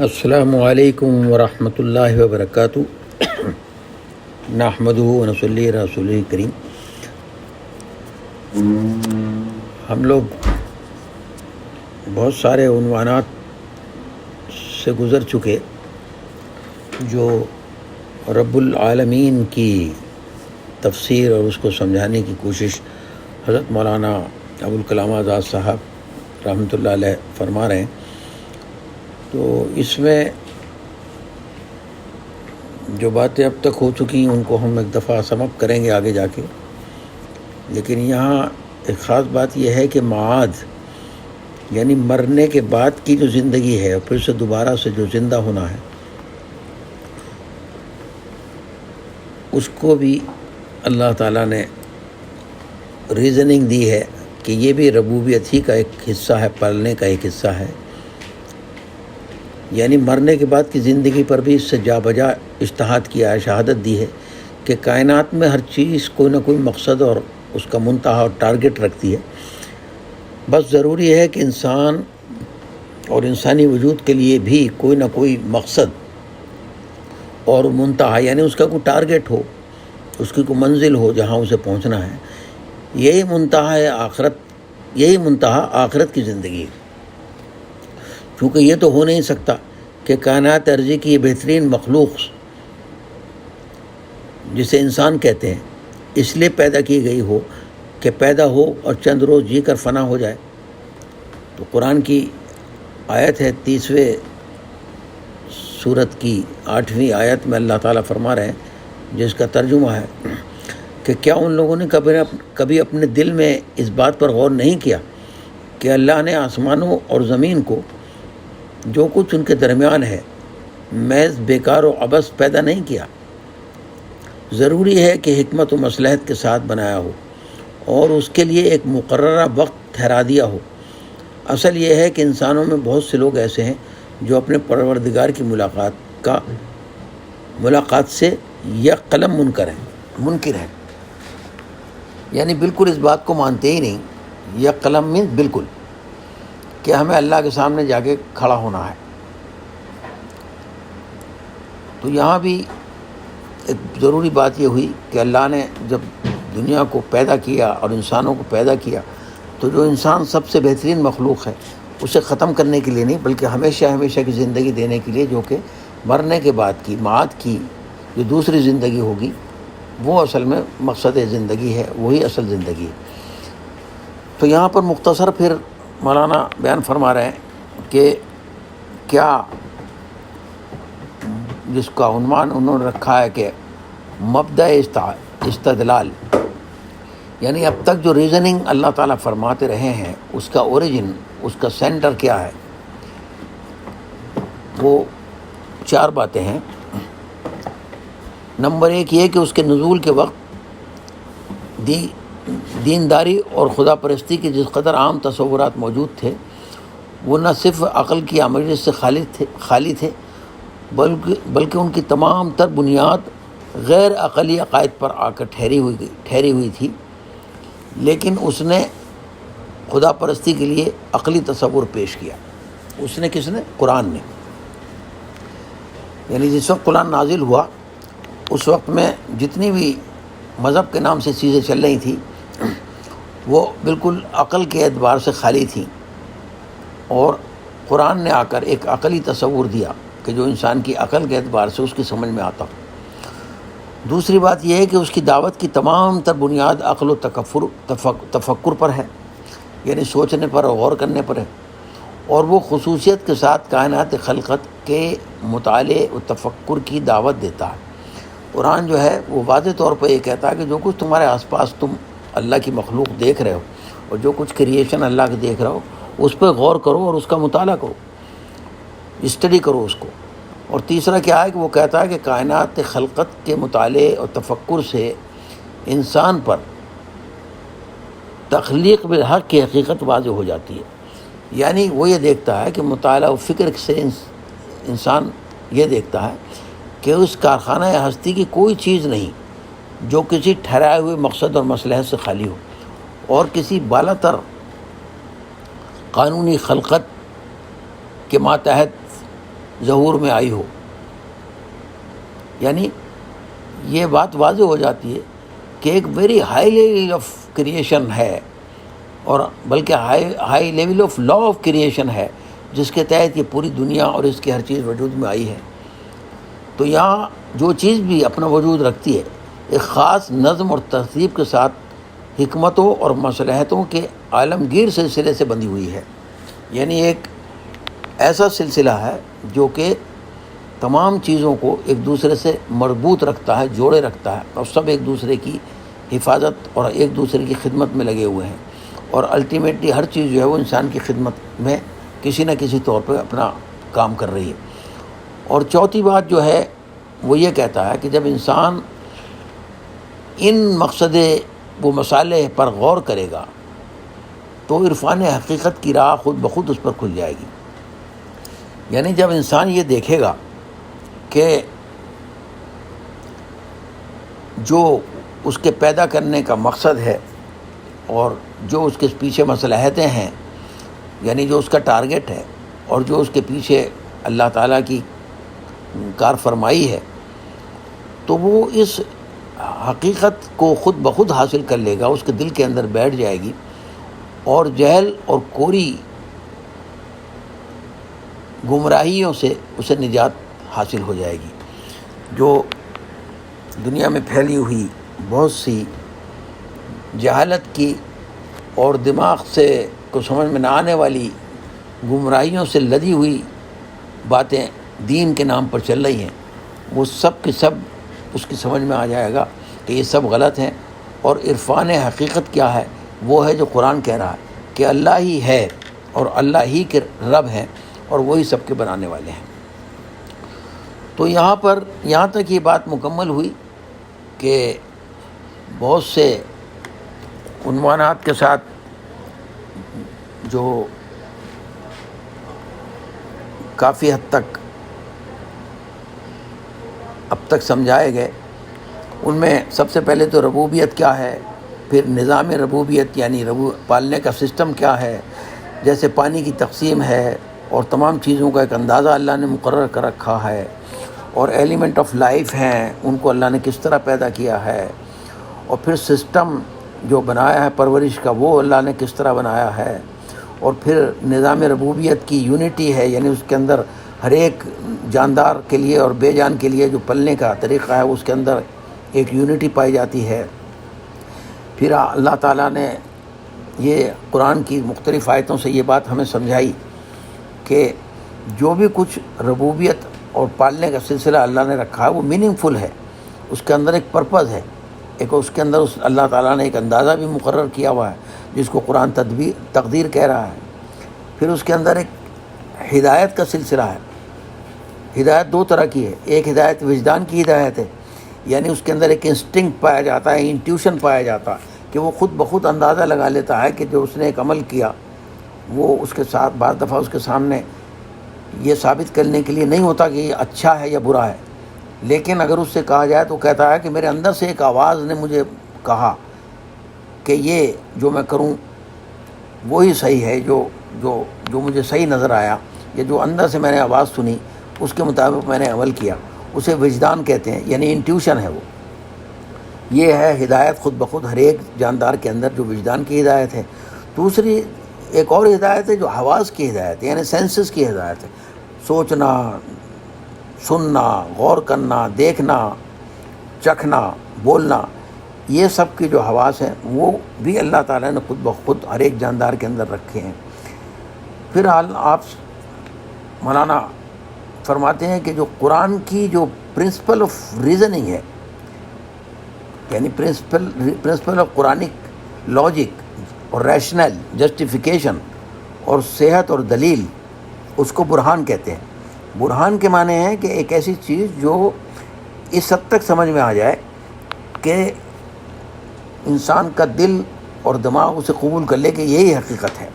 السلام علیکم ورحمۃ اللہ وبرکاتہ۔ نحمدہ ونصلی علی رسولہ کریم۔ ہم لوگ بہت سارے عنوانات سے گزر چکے جو رب العالمین کی تفسیر اور اس کو سمجھانے کی کوشش حضرت مولانا ابوالکلام آزاد صاحب رحمۃ اللہ علیہ فرما رہے ہیں۔ تو اس میں جو باتیں اب تک ہو چکی ہیں ان کو ہم ایک دفعہ سم اپ کریں گے آگے جا کے، لیکن یہاں ایک خاص بات یہ ہے کہ معاد یعنی مرنے کے بعد کی جو زندگی ہے اور پھر سے دوبارہ سے جو زندہ ہونا ہے، اس کو بھی اللہ تعالیٰ نے ریزننگ دی ہے کہ یہ بھی ربوبیت ہی کا ایک حصہ ہے، پالنے کا ایک حصہ ہے۔ یعنی مرنے کے بعد کی زندگی پر بھی اس سے جا بجا اجتہاد کیا ہے، شہادت دی ہے کہ کائنات میں ہر چیز کوئی نہ کوئی مقصد اور اس کا منتہا اور ٹارگٹ رکھتی ہے۔ بس ضروری ہے کہ انسان اور انسانی وجود کے لیے بھی کوئی نہ کوئی مقصد اور منتہا یعنی اس کا کوئی ٹارگٹ ہو، اس کی کوئی منزل ہو جہاں اسے پہنچنا ہے۔ یہی منتہا ہے آخرت، یہی منتہا آخرت کی زندگی ہے۔ کیونکہ یہ تو ہو نہیں سکتا کہ کائنات ارضی کی یہ بہترین مخلوق جسے انسان کہتے ہیں اس لیے پیدا کی گئی ہو کہ پیدا ہو اور چند روز جی کر فنا ہو جائے۔ تو قرآن کی آیت ہے 30ویں سورت کی 8ویں آیت میں اللہ تعالیٰ فرما رہے ہیں، جس کا ترجمہ ہے کہ کیا ان لوگوں نے کبھی اپنے دل میں اس بات پر غور نہیں کیا کہ اللہ نے آسمانوں اور زمین کو جو کچھ ان کے درمیان ہے محض بیکار و عبث پیدا نہیں کیا۔ ضروری ہے کہ حکمت و مصلحت کے ساتھ بنایا ہو اور اس کے لیے ایک مقررہ وقت ٹھہرا دیا ہو۔ اصل یہ ہے کہ انسانوں میں بہت سے لوگ ایسے ہیں جو اپنے پروردگار کی ملاقات سے یک قلم منکر ہیں، یعنی بالکل اس بات کو مانتے ہی نہیں۔ یک قلم مین بالکل کہ ہمیں اللہ کے سامنے جا کے کھڑا ہونا ہے۔ تو یہاں بھی ایک ضروری بات یہ ہوئی کہ اللہ نے جب دنیا کو پیدا کیا اور انسانوں کو پیدا کیا تو جو انسان سب سے بہترین مخلوق ہے اسے ختم کرنے کے لیے نہیں بلکہ ہمیشہ کی زندگی دینے کے لیے، جو کہ مرنے کے بعد کی معاد کی جو دوسری زندگی ہوگی وہ اصل میں مقصد زندگی ہے، وہی اصل زندگی ہے۔ تو یہاں پر مختصر پھر مولانا بیان فرما رہے ہیں کہ کیا جس کا عنوان انہوں نے رکھا ہے کہ مبدأ استدلال، یعنی اب تک جو ریزننگ اللہ تعالیٰ فرماتے رہے ہیں اس کا اوریجن، اس کا سینٹر کیا ہے، وہ 4 باتیں ہیں۔ نمبر 1 یہ کہ اس کے نزول کے وقت دینداری اور خدا پرستی کے جس قدر عام تصورات موجود تھے وہ نہ صرف عقل کی آمیزش سے خالی تھے بلکہ ان کی تمام تر بنیاد غیر عقلی عقائد پر آ کر ٹھہری ہوئی تھی۔ لیکن اس نے خدا پرستی کے لیے عقلی تصور پیش کیا۔ اس نے کس نے؟ قرآن نے۔ یعنی جس وقت قرآن نازل ہوا اس وقت میں جتنی بھی مذہب کے نام سے چیزیں چل رہی تھیں وہ بالکل عقل کے اعتبار سے خالی تھیں، اور قرآن نے آ کر ایک عقلی تصور دیا کہ جو انسان کی عقل کے اعتبار سے اس کی سمجھ میں آتا۔ دوسری بات یہ ہے کہ اس کی دعوت کی تمام تر بنیاد عقل و تفکر پر ہے، یعنی سوچنے پر اور غور کرنے پر ہے، اور وہ خصوصیت کے ساتھ کائنات خلقت کے مطالعے و تفکر کی دعوت دیتا ہے۔ قرآن جو ہے وہ واضح طور پر یہ کہتا ہے کہ جو کچھ تمہارے آس پاس تم اللہ کی مخلوق دیکھ رہے ہو اور جو کچھ کریشن اللہ کے دیکھ رہے ہو اس پہ غور کرو اور اس کا مطالعہ کرو، اسٹڈی کرو اس کو۔ اور تیسرا کیا ہے کہ وہ کہتا ہے کہ کائنات خلقت کے مطالعے اور تفکر سے انسان پر تخلیق بالحق کی حقیقت واضح ہو جاتی ہے۔ یعنی وہ یہ دیکھتا ہے کہ مطالعہ و فکر سے انسان یہ دیکھتا ہے کہ اس کارخانہ ہستی کی کوئی چیز نہیں جو کسی ٹھہرائے ہوئے مقصد اور مصلحت سے خالی ہو، اور کسی بالا تر قانونی خلقت کے ماتحت ظہور میں آئی ہو. یعنی یہ بات واضح ہو جاتی ہے کہ ایک very high level of creation ہے، اور بلکہ high level of law of creation ہے، جس کے تحت یہ پوری دنیا اور اس کی ہر چیز وجود میں آئی ہے. تو یہاں جو چیز بھی اپنا وجود رکھتی ہے ایک خاص نظم اور ترتیب کے ساتھ حکمتوں اور مصلحتوں کے عالمگیر سلسلے سے بندھی ہوئی ہے. یعنی ایک ایسا سلسلہ ہے جو کہ تمام چیزوں کو ایک دوسرے سے مربوط رکھتا ہے، جوڑے رکھتا ہے، اور سب ایک دوسرے کی حفاظت اور ایک دوسرے کی خدمت میں لگے ہوئے ہیں، اور الٹیمیٹلی ہر چیز جو ہے وہ انسان کی خدمت میں کسی نہ کسی طور پہ اپنا کام کر رہی ہے. اور چوتھی بات جو ہے وہ یہ کہتا ہے کہ جب انسان ان مقصد و مصالح پر غور کرے گا تو عرفان حقیقت کی راہ خود بخود اس پر کھل جائے گی. یعنی جب انسان یہ دیکھے گا کہ جو اس کے پیدا کرنے کا مقصد ہے اور جو اس کے پیچھے مصلحتیں ہیں، یعنی جو اس کا ٹارگٹ ہے اور جو اس کے پیچھے اللہ تعالیٰ کی کار فرمائی ہے، تو وہ اس حقیقت کو خود بخود حاصل کر لے گا، اس کے دل کے اندر بیٹھ جائے گی، اور جہل اور کوری گمراہیوں سے اسے نجات حاصل ہو جائے گی. جو دنیا میں پھیلی ہوئی بہت سی جہالت کی اور دماغ سے کو سمجھ میں نہ آنے والی گمراہیوں سے لدی ہوئی باتیں دین کے نام پر چل رہی ہیں، وہ سب کے سب اس کی سمجھ میں آ جائے گا کہ یہ سب غلط ہیں. اور عرفان حقیقت کیا ہے؟ وہ ہے جو قرآن کہہ رہا ہے کہ اللہ ہی ہے اور اللہ ہی کے رب ہیں اور وہی سب کے بنانے والے ہیں. تو یہاں تک یہ بات مکمل ہوئی کہ بہت سے عنوانات کے ساتھ جو کافی حد تک اب تک سمجھائے گئے، ان میں سب سے پہلے تو ربوبیت کیا ہے، پھر نظام ربوبیت یعنی پالنے کا سسٹم کیا ہے، جیسے پانی کی تقسیم ہے اور تمام چیزوں کا ایک اندازہ اللہ نے مقرر کر رکھا ہے، اور ایلیمنٹ آف لائف ہیں ان کو اللہ نے کس طرح پیدا کیا ہے، اور پھر سسٹم جو بنایا ہے پرورش کا وہ اللہ نے کس طرح بنایا ہے، اور پھر نظام ربوبیت کی یونٹی ہے، یعنی اس کے اندر ہر ایک جاندار کے لیے اور بے جان کے لیے جو پلنے کا طریقہ ہے اس کے اندر ایک یونٹی پائی جاتی ہے. پھر اللہ تعالیٰ نے یہ قرآن کی مختلف آیتوں سے یہ بات ہمیں سمجھائی کہ جو بھی کچھ ربوبیت اور پالنے کا سلسلہ اللہ نے رکھا ہے وہ میننگ فل ہے، اس کے اندر ایک پرپز ہے، ایک اس کے اندر اللہ تعالیٰ نے ایک اندازہ بھی مقرر کیا ہوا ہے جس کو قرآن تقدیر کہہ رہا ہے. پھر اس کے اندر ایک ہدایت کا سلسلہ ہے. ہدایت دو طرح کی ہے، ایک ہدایت وجدان کی ہدایت ہے، یعنی اس کے اندر ایک انسٹنکٹ پایا جاتا ہے، انٹیوشن پایا جاتا ہے کہ وہ خود بخود اندازہ لگا لیتا ہے کہ جو اس نے ایک عمل کیا وہ اس کے ساتھ بعض دفعہ اس کے سامنے یہ ثابت کرنے کے لیے نہیں ہوتا کہ یہ اچھا ہے یا برا ہے، لیکن اگر اس سے کہا جائے تو کہتا ہے کہ میرے اندر سے ایک آواز نے مجھے کہا کہ یہ جو میں کروں وہی صحیح ہے، جو مجھے صحیح نظر آیا، یا جو اندر سے میں نے آواز سنی اس کے مطابق میں نے عمل کیا، اسے وجدان کہتے ہیں، یعنی انٹیوشن ہے وہ. یہ ہے ہدایت خود بخود ہر ایک جاندار کے اندر جو وجدان کی ہدایت ہے. دوسری ایک اور ہدایت ہے جو حواس کی ہدایت ہے، یعنی سینسز کی ہدایت ہے، سوچنا، سننا، غور کرنا، دیکھنا، چکھنا، بولنا، یہ سب کی جو حواس ہیں وہ بھی اللہ تعالیٰ نے خود بخود ہر ایک جاندار کے اندر رکھے ہیں. پھر آپ مولانا فرماتے ہیں کہ جو قرآن کی جو پرنسپل آف ریزننگ ہے، یعنی پرنسپل آف قرآنک لاجک اور ریشنل جسٹیفیکیشن اور صحت اور دلیل، اس کو برہان کہتے ہیں. برہان کے معنی ہے کہ ایک ایسی چیز جو اس حد تک سمجھ میں آ جائے کہ انسان کا دل اور دماغ اسے قبول کر لے کہ یہی حقیقت ہے.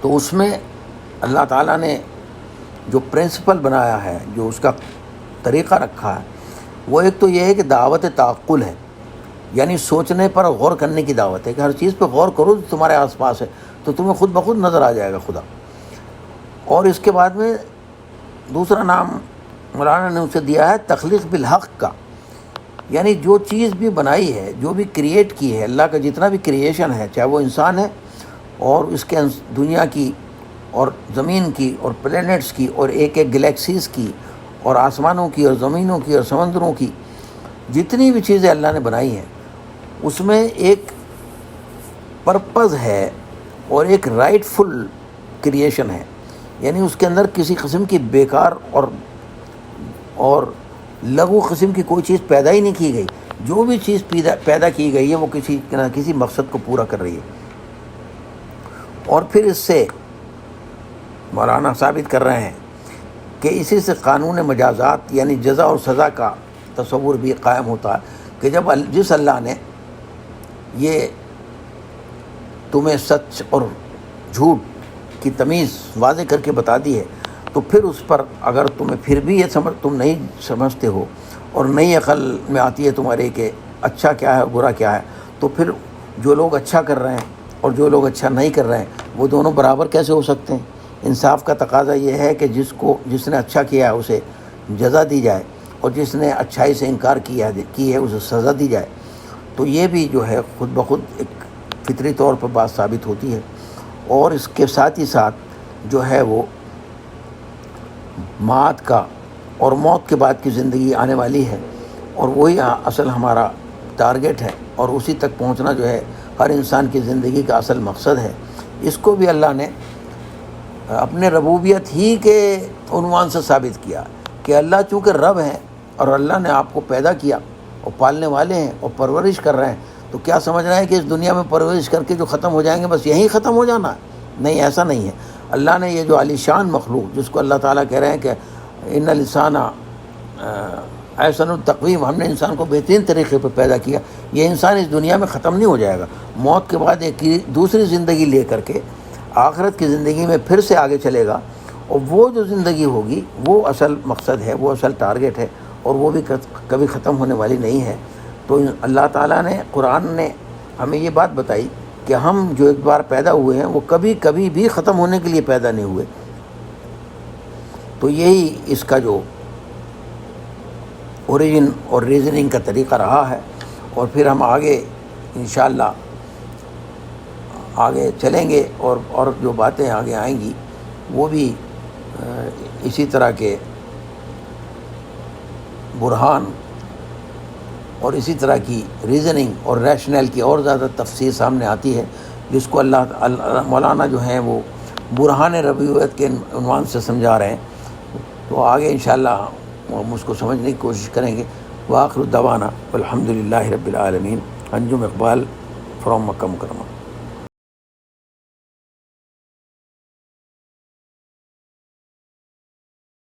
تو اس میں اللہ تعالیٰ نے جو پرنسپل بنایا ہے، جو اس کا طریقہ رکھا ہے، وہ ایک تو یہ ہے کہ دعوت تعقل ہے، یعنی سوچنے پر غور کرنے کی دعوت ہے کہ ہر چیز پہ غور کرو جو تمہارے آس پاس ہے تو تمہیں خود بخود نظر آ جائے گا خدا. اور اس کے بعد میں دوسرا نام مولانا نے اسے دیا ہے تخلیق بالحق کا، یعنی جو چیز بھی بنائی ہے، جو بھی کریٹ کی ہے، اللہ کا جتنا بھی کریشن ہے، چاہے وہ انسان ہے اور اس کے دنیا کی اور زمین کی اور پلینٹس کی اور ایک ایک گلیکسیز کی اور آسمانوں کی اور زمینوں کی اور سمندروں کی، جتنی بھی چیزیں اللہ نے بنائی ہیں اس میں ایک پرپز ہے اور ایک رائٹ فل کریشن ہے، یعنی اس کے اندر کسی قسم کی بیکار اور لغو قسم کی کوئی چیز پیدا ہی نہیں کی گئی۔ جو بھی چیز پیدا کی گئی ہے وہ کسی نہ کسی مقصد کو پورا کر رہی ہے۔ اور پھر اس سے مولانا ثابت کر رہے ہیں کہ اسی سے قانون مجازات یعنی جزا اور سزا کا تصور بھی قائم ہوتا ہے کہ جس اللہ نے یہ تمہیں سچ اور جھوٹ کی تمیز واضح کر کے بتا دی ہے، تو پھر اس پر اگر تمہیں پھر بھی تم نہیں سمجھتے ہو اور نئی عقل میں آتی ہے تمہارے کہ اچھا کیا ہے اور برا کیا ہے، تو پھر جو لوگ اچھا کر رہے ہیں اور جو لوگ اچھا نہیں کر رہے ہیں وہ دونوں برابر کیسے ہو سکتے ہیں؟ انصاف کا تقاضا یہ ہے کہ جس نے اچھا کیا ہے اسے جزا دی جائے اور جس نے اچھائی سے انکار کی ہے اسے سزا دی جائے۔ تو یہ بھی جو ہے خود بخود ایک فطری طور پر بات ثابت ہوتی ہے، اور اس کے ساتھ ہی ساتھ جو ہے وہ معاد کا اور موت کے بعد کی زندگی آنے والی ہے، اور وہی اصل ہمارا ٹارگٹ ہے، اور اسی تک پہنچنا جو ہے ہر انسان کی زندگی کا اصل مقصد ہے۔ اس کو بھی اللہ نے اپنے ربوبیت ہی کے عنوان سے ثابت کیا کہ اللہ چونکہ رب ہیں اور اللہ نے آپ کو پیدا کیا اور پالنے والے ہیں اور پرورش کر رہے ہیں، تو کیا سمجھ رہے ہیں کہ اس دنیا میں پرورش کر کے جو ختم ہو جائیں گے بس یہیں ختم ہو جانا ہے؟ نہیں، ایسا نہیں ہے۔ اللہ نے یہ جو عالی شان مخلوق جس کو اللہ تعالیٰ کہہ رہے ہیں کہ ان الانسان احسن التقویم، ہم نے انسان کو بہترین طریقے پہ پیدا کیا، یہ انسان اس دنیا میں ختم نہیں ہو جائے گا، موت کے بعد ایک دوسری زندگی لے کر کے آخرت کی زندگی میں پھر سے آگے چلے گا، اور وہ جو زندگی ہوگی وہ اصل مقصد ہے، وہ اصل ٹارگٹ ہے، اور وہ بھی کبھی ختم ہونے والی نہیں ہے۔ تو اللہ تعالیٰ نے قرآن نے ہمیں یہ بات بتائی کہ ہم جو ایک بار پیدا ہوئے ہیں وہ کبھی بھی ختم ہونے کے لیے پیدا نہیں ہوئے۔ تو یہی اس کا جو اوریجن اور ریزننگ کا طریقہ رہا ہے، اور پھر ہم آگے انشاءاللہ آگے چلیں گے، اور جو باتیں آگے آئیں گی وہ بھی اسی طرح کے برہان اور اسی طرح کی ریزننگ اور ریشنل کی اور زیادہ تفسیر سامنے آتی ہے، جس کو اللہ مولانا جو ہیں وہ برہان ربوبیت کے عنوان سے سمجھا رہے ہیں۔ تو آگے انشاءاللہ ہم اس کو سمجھنے کی کوشش کریں گے۔ وآخر دعوانا الحمدللہ رب العالمین۔ انجم اقبال فرام مکہ مکرمہ۔